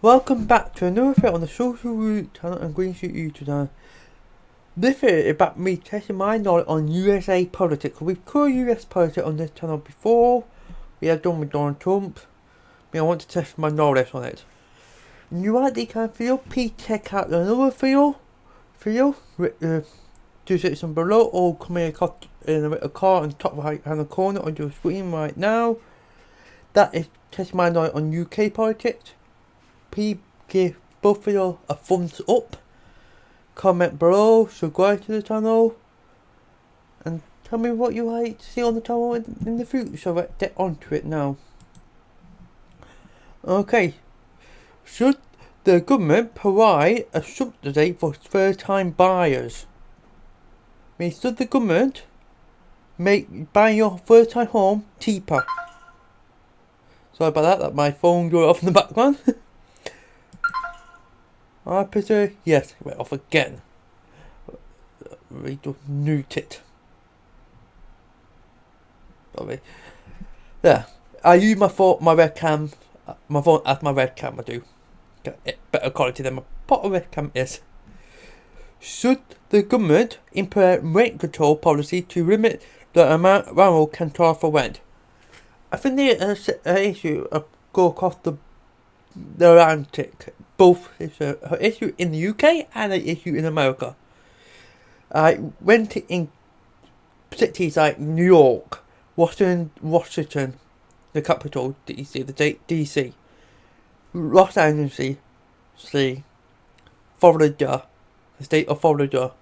Welcome back to another video on the Social Route channel and Green Street YouTube channel. This video is about me testing my knowledge on USA politics. We've covered US politics on this channel before. We have done with Donald Trump. I want to test my knowledge on it. And you like the kind of video? Please check out another video description below, or come in a car on top right hand corner on your screen right now. That is testing my knowledge on UK politics. Please give both videos a thumbs up, comment below, subscribe to the channel, and tell me what you like to see on the channel in the future. So let's get onto it now. Okay, should the government provide a subsidy for first-time buyers? I mean, should the government make buying your first-time home cheaper? Sorry about that, that's my phone going off in the background. I presume yes, it went off again. We just nuked it. Sorry. There. I use my webcam, my phone as my webcam. I do. Get better quality than my webcam is. Should the government implement rent control policy to limit the amount landlords can charge for rent? I think there's an issue go across the Atlantic. Both is an issue in the UK and an issue in America. Went in cities like New York, Washington, the capital, DC, DC, Los Angeles, Florida, the state of Florida,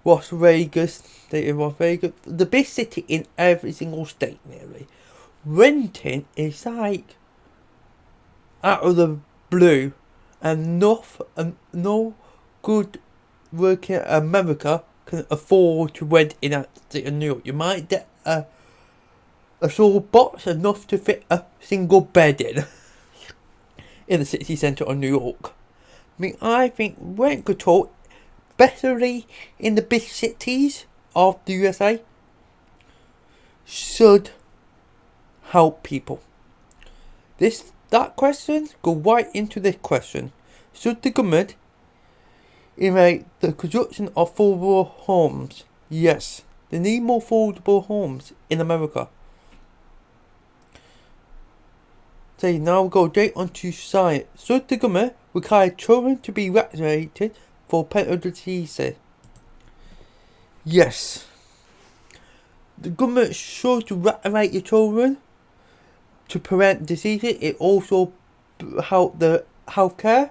Las Vegas, state of Las Vegas, the big city in every single state nearly. Renting is like out of the blue, and no good working America can afford to rent in that city of New York. You might get a small box enough to fit a single bed in the city centre of New York. I mean, I think rent control, especially in the big cities of the USA, should help people. That question go right into this question. Should the government invade the construction of affordable homes? Yes, they need more affordable homes in America. So now we go straight onto science. Should the government require children to be vaccinated for parental diseases? Yes. The government should vaccinate your children to prevent diseases. It also help the healthcare.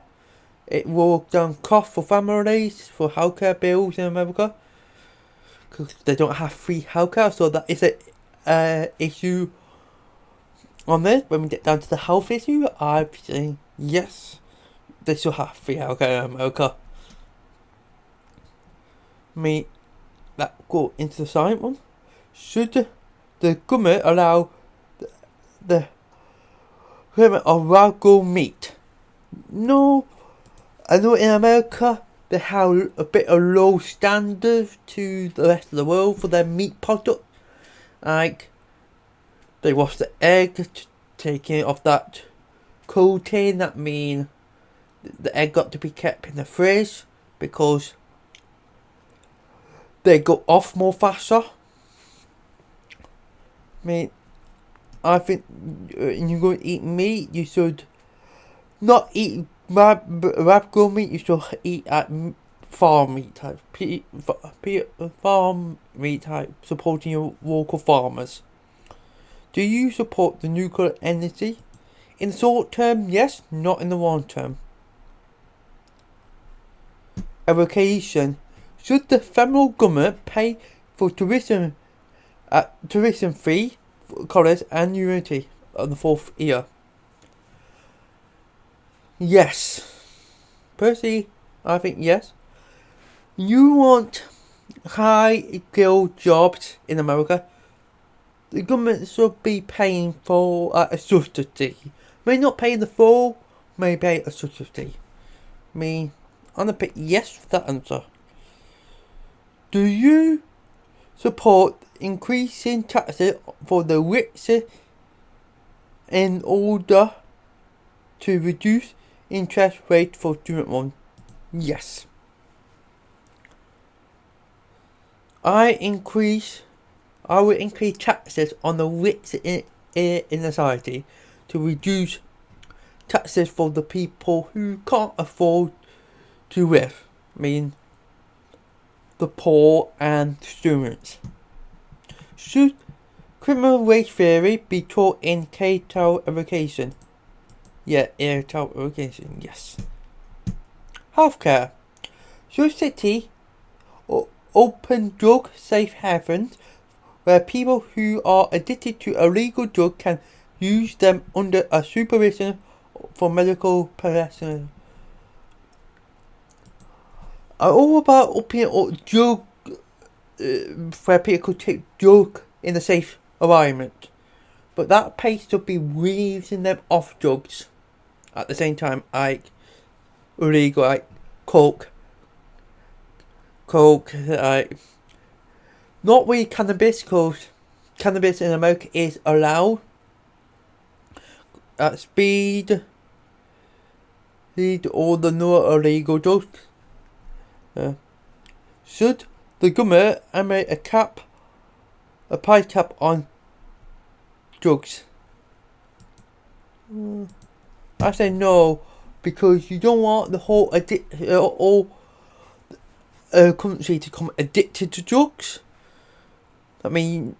It will down cost for families for healthcare bills in America, because they don't have free healthcare. So that is a issue on this. When we get down to the health issue, I'm saying yes, they should have free healthcare in America. That go into the science one. Should the government allow the limit of wild meat? No, I know in America they have a bit of low standards to the rest of the world for their meat product. Like, they wash the egg, taking it off that coating. That means the egg got to be kept in the fridge because they go off more faster. I think when you're going to eat meat, you should not eat lab-grown meat. You should eat at farm meat type, farm meat type, supporting your local farmers. Do you support the nuclear energy? In the short term, yes. Not in the long term. Education. Should the federal government pay for tuition fee for college and university on the 4th year? Yes. Personally, I think yes. You want high skilled jobs in America, the government should be paying for a subsidy. May not pay the full, may pay a subsidy. I'm gonna pick yes for that answer. Do you support increasing taxes for the richest in order to reduce interest rate for student loans. Yes. I will increase taxes on the rich in society to reduce taxes for the people who can't afford to live. I mean, the poor and students. Should criminal race theory be taught in K-12 education? Yeah, K-12 education, yes. Healthcare. Should city open drug safe havens where people who are addicted to illegal drugs can use them under a supervision for medical professionals? I'm all about opening up drug where people could take drug in a safe environment, but that pace should be weaning them off drugs at the same time, like illegal, like coke, like not really cannabis, because cannabis in America is allowed at speed all the no illegal drugs. Should the government make a price cap on drugs? I say no, because you don't want the whole country to become addicted to drugs. I mean,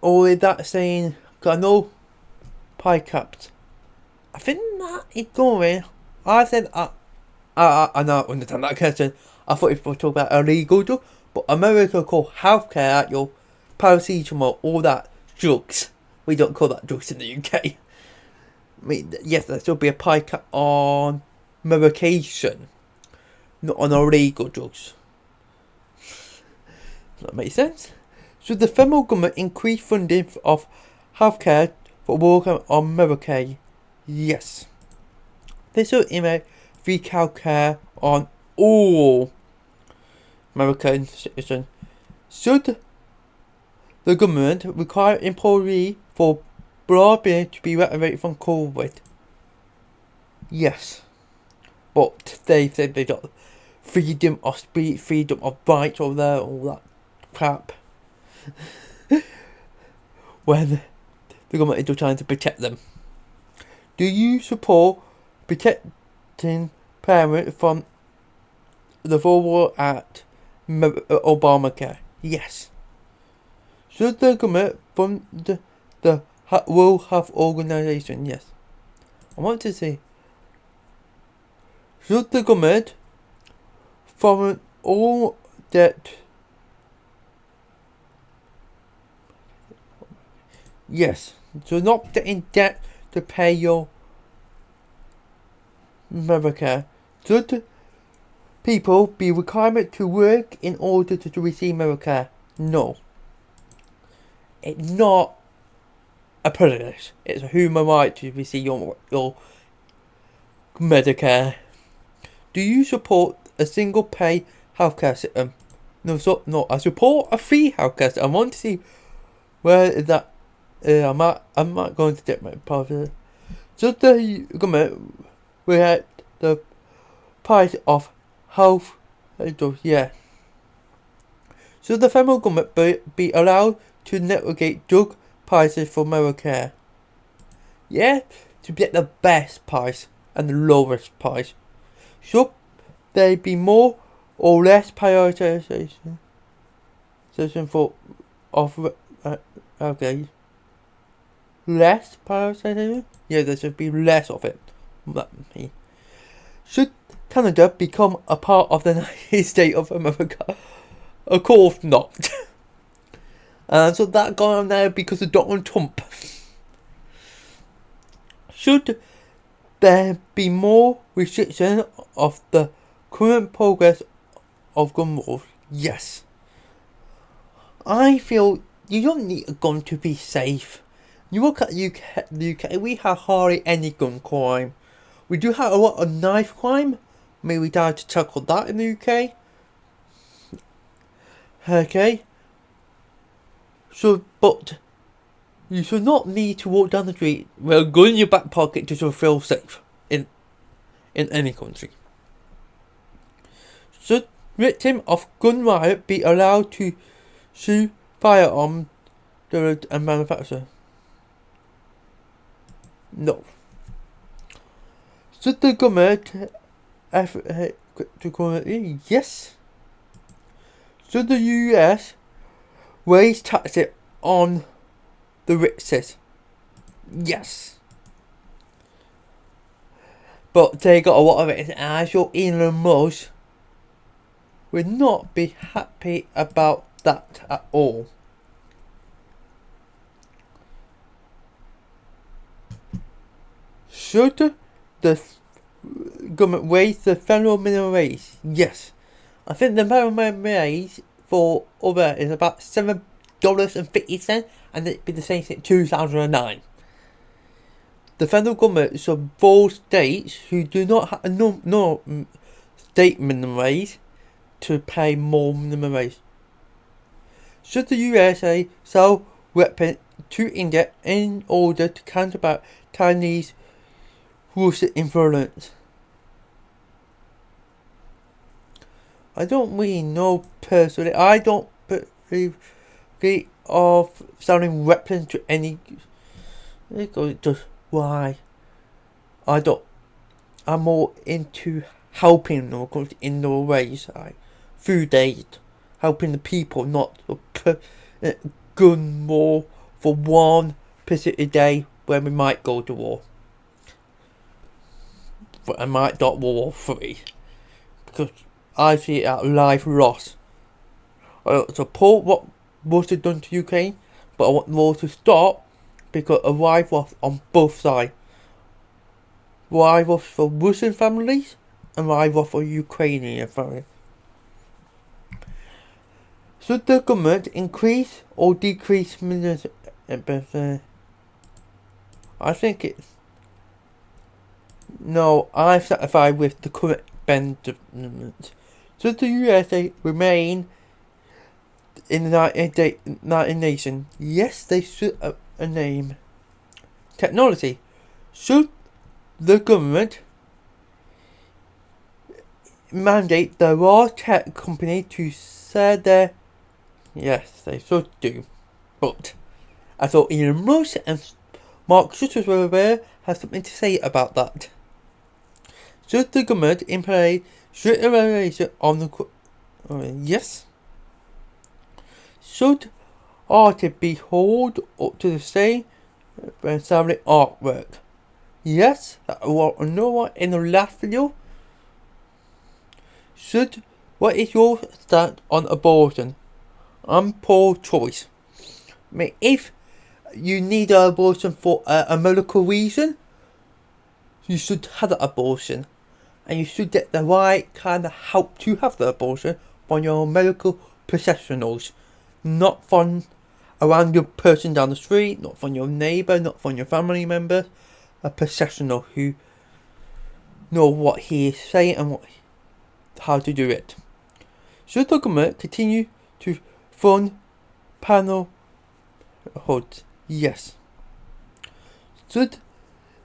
or is that saying, I know price caps. I think that is going. I said I don't understand that question. I thought if we were talking about illegal drugs, but America call healthcare your paracetamol, all that drugs. We don't call that drugs in the UK. I mean, yes, there should be a price cap on medication, not on illegal drugs. Does that make sense? Should the federal government increase funding of healthcare for working on Medicaid? Yes. This will implement free healthcare on all American citizens. Should the government require employees for broadband to be vaccinated from COVID? Yes. But they said they got freedom of speech, freedom of rights, all that crap. When the government is still trying to protect them. Do you support protecting parents from the forward at Obamacare? Yes. Should the government fund the World Health Organization? Yes. I want to say, should the government fund all debt? Yes. So not get in debt to pay your Medicare. Should people be required to work in order to receive Medicare? No. It's not a privilege. It's a human right to receive your Medicare. Do you support a single pay healthcare system? No. I support a free healthcare system. I want to see where is that. I'm not going to get my problem. Should the government react the price of health? Yeah. Should the federal government be allowed to negotiate drug prices for Medicare? Yeah, to get the best price and the lowest price. Should there be more or less prioritization for okay? Less prioritization? Yeah, there should be less of it. Should Canada become a part of the United States of America? Of course not. So that got on there because of Donald Trump. Should there be more restriction of the current progress of gun laws? Yes. I feel you don't need a gun to be safe. You look at the UK, we have hardly any gun crime. We do have a lot of knife crime. Maybe we try to tackle that in the UK. Okay. So, but You should not need to walk down the street with a gun in your back pocket to feel safe in any country. Should victim of gun riot be allowed to sue firearm dealer and manufacturer? No. Should the government cryptocurrency? Yes. Should the US raise taxes on the richest? Yes. But they got a lot of it, and as your Elon Musk would not be happy about that at all. Should the government raise the federal minimum wage? Yes. I think the minimum wage for other is about $7.50, and it'd be the same since 2009. The federal government should force states who do not have no state minimum wage to pay more minimum wage. Should the USA sell weapons to India in order to counterbat Chinese Russian influence? I don't really know personally. I don't believe of selling weapons to any. Just why? I'm more into helping them in the ways like food aid, helping the people, not gun war for one specific day when we might go to war. But I might not World War 3 because I see it as life loss. I don't support what Russia done to Ukraine, but I want war to stop because of life loss on both sides. Life loss for Russian families and life loss for Ukrainian families. Should the government increase or decrease minimum? I think it's no. I'm satisfied with the current amendment. Should the USA remain in the United Nations? Yes, they should name. Technology. Should the government mandate the large tech company to sell their? Yes, they should do. But I thought Elon Musk and Mark Zuckerberg has something to say about that. Should the government implement strict regulation on the? Yes. Should artists be held up to the same salary artwork? Yes, that was another one in the last video. What is your stand on abortion? I'm pro-choice. I mean, if you need an abortion for a medical reason, you should have the abortion. And you should get the right kind of help to have the abortion from your medical professionals. Not from a random person down the street, not from your neighbour, not from your family member. A professional who know what he is saying and how to do it. Should the government continue to fund panel hoods? Yes. Should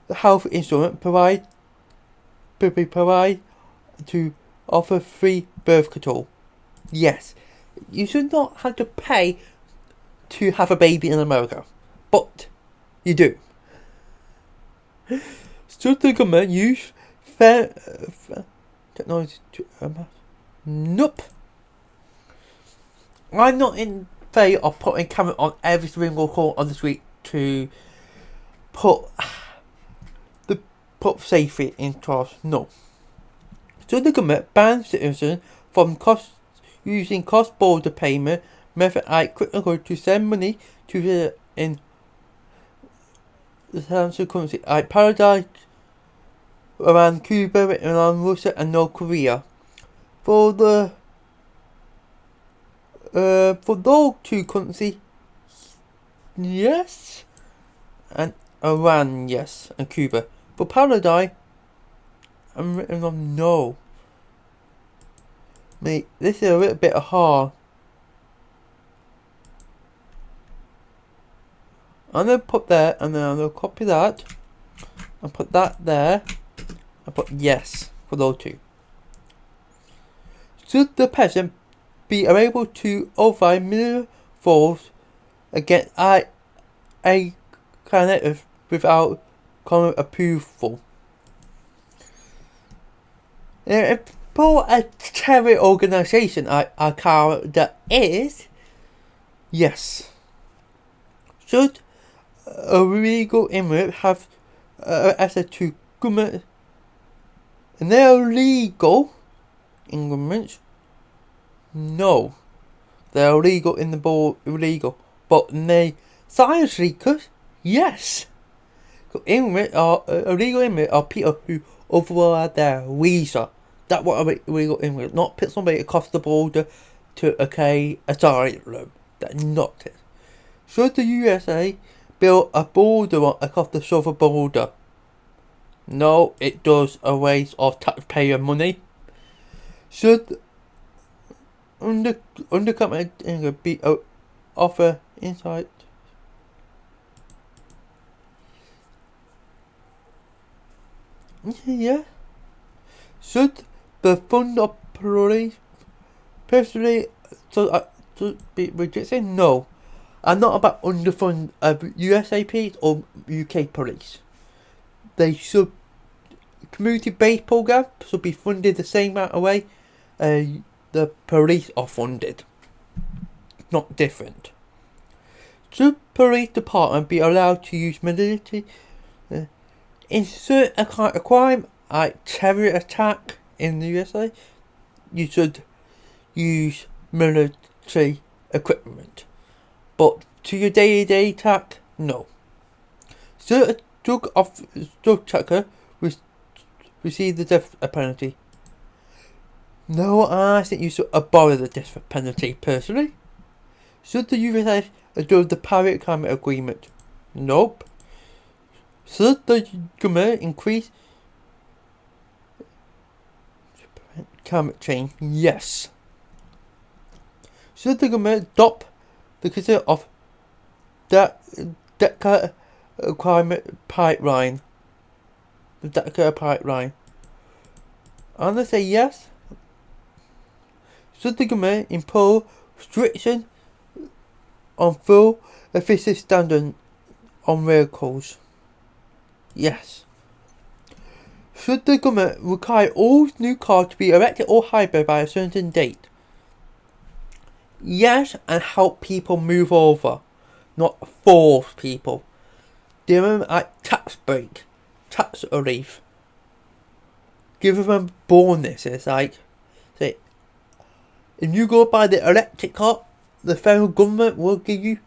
the health insurance provide to offer free birth control? Yes. You should not have to pay to have a baby in America, but you do. Should the government use fair technology to nope. I'm not in favour of putting camera on every single corner on the street to put safety in trust. No. Should the government ban citizens from using cross-border payment method like cryptocurrency to send money to in the financial currency like paradise around Cuba, around Russia and North Korea? For those two countries, yes, and Iran, yes, and Cuba. For Paradise, I'm written on no. Mate, this is a little bit hard. I'm going to put there, and then I'm going to copy that, and put that there, and put yes for those two. Should the person be able to override minimum falls against a candidate without common approval? For a charity organisation, I count that is yes. Should a legal immigrant have access to government? And they are legal immigrants? No. They are legal in the board, illegal. But they asylum seekers? Yes. Immigrants are illegal immigrants are people who override their visa. That's what a illegal immigrant, not put somebody across the border to asylum. That's not it. Should the USA build a border across the southern border? No, it does a waste of taxpayer money. Should undercover be offer insight? Yeah. Should the fund of police personally be rejected? No. I'm not about underfund USAPs or UK police. They should, community-based programs should be funded the same amount of way the police are funded. Not different. Should police department be allowed to use military in certain kind of crime, like terror attack in the USA? You should use military equipment. But to your day-to-day attack, no. Should a drug tracker receive the death penalty? No, I think you should abolish the death penalty personally. Should the USA adopt the Paris Climate Agreement? Nope. Should the government increase climate change? Yes. Should the government adopt the concept of that climate pipeline? The Dakar pipeline. I'm gonna say yes. Should the government impose restrictions on fuel efficiency standards on vehicles? Yes. Should the government require all new cars to be electric or hybrid by a certain date? Yes, and help people move over, not force people. Give them a tax break, tax relief. Give them bonuses, like, say, if you go buy the electric car, the federal government will give you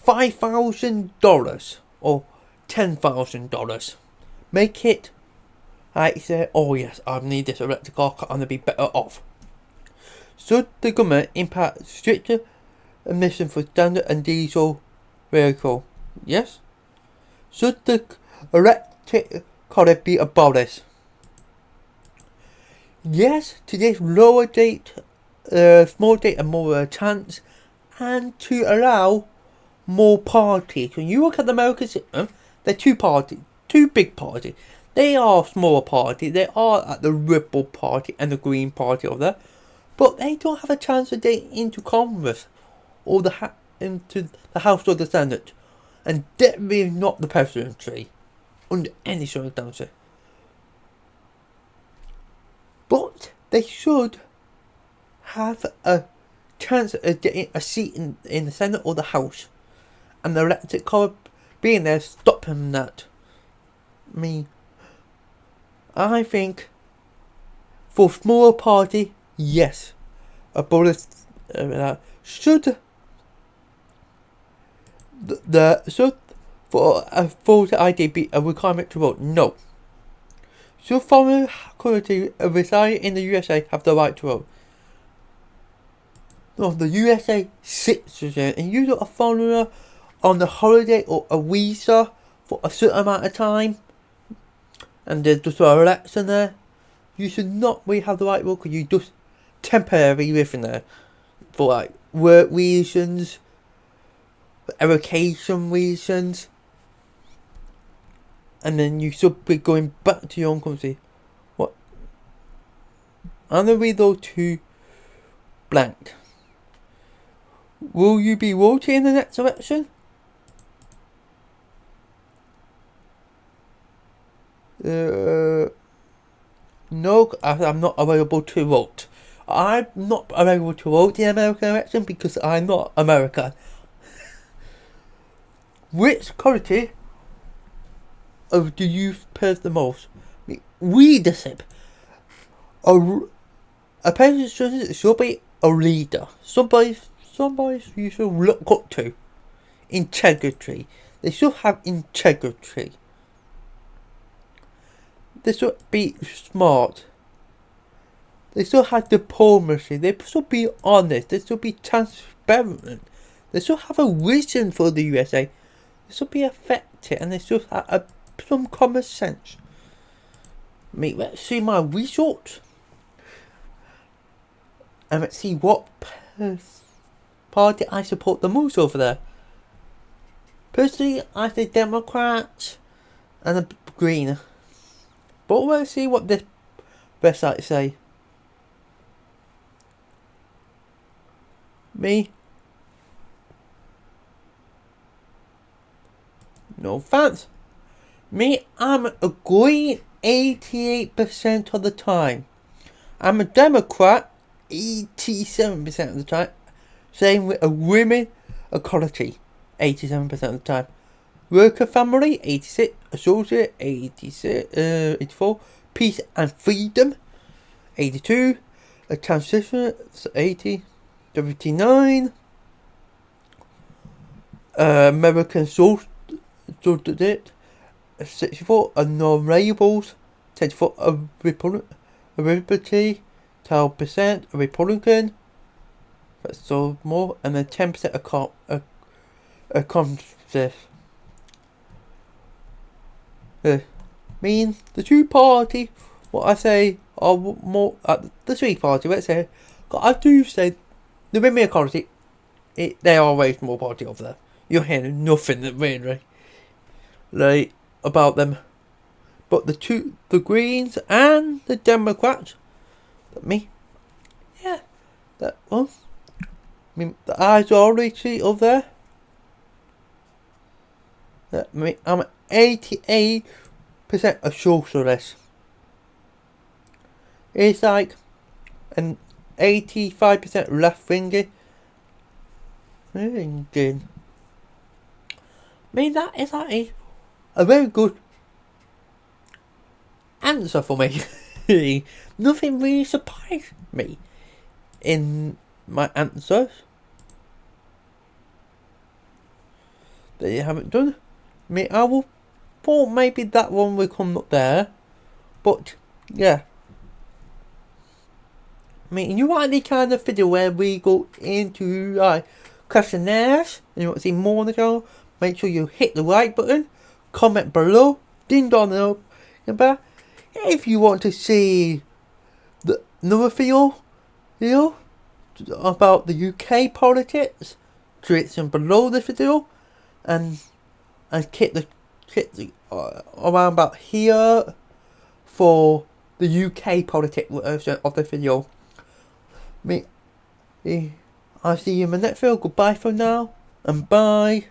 $5,000 or $10,000. Make it like say, oh yes, I need this electric car, I'm gonna be better off. Should the government impact stricter emissions for standard and diesel vehicle? Yes. Should the electric car be abolished? Yes, to this lower date, small date and more chance, and to allow more parties. When you look at the American system, they're two big parties. They are smaller parties. They are at the Liberal Party and the Green Party over there, but they don't have a chance to get into Congress or into the House or the Senate, and definitely not the presidency under any circumstances. But they should have a chance of getting a seat in the Senate or the House, and the electric car being there stopping that. I think for smaller party, yes, abolish should should for a voter ID be a requirement to vote? No. Should foreign countries residing in the USA have the right to vote? No, the USA citizen, and you're a foreigner on the holiday or a visa for a certain amount of time, and there's just an election there, you should not really have the right to vote because you just temporarily live in there for like work reasons, education reasons, and then you should be going back to your own country. What? I'm gonna read those two blank. Will you be voting in the next election? No, I'm not available to vote. I'm not available to vote in the American election because I'm not American. Which quality do you praise the most? Leadership. A person should be a leader. Somebody you should look up to. Integrity. They should have integrity. They should be smart. They should have diplomacy. They should be honest. They should be transparent. They should have a vision for the USA. They should be effective, and they should have some common sense. Let's see my results. And let's see what party I support the most over there. Personally, I say Democrat and a Green. But let's see what this website say. Me? No thanks. Me, I'm a Green 88% of the time. I'm a Democrat 87% of the time. Same with a women equality 87% of the time. Worker family 86, associate 86, 84, peace and freedom 82, a transition 80, 79, American social 64, a non-labels 24, a Liberty 12%, a Republican, that's so more, and then 10% a conservative. Mean the two party, what I say are more the three party. Let's say, I do say the women equality. They are a way small party over there. You're hearing nothing that really like about them. But the Greens and the Democrats, that one. The ideology over there. I'm 88% a socialist. It's like an 85% left wingy. That is like a very good answer for me. Nothing really surprised me in my answers that you haven't done. I will thought maybe that one will come up there, but yeah. You like the kind of video where we go into questionnaires and you want to see more on the channel? Make sure you hit the like button, comment below, ding dong and if you want to see another video about the UK politics, click them below this video and click the around about here for the UK politics version of the video. I'll see you in my next video. Goodbye for now and bye.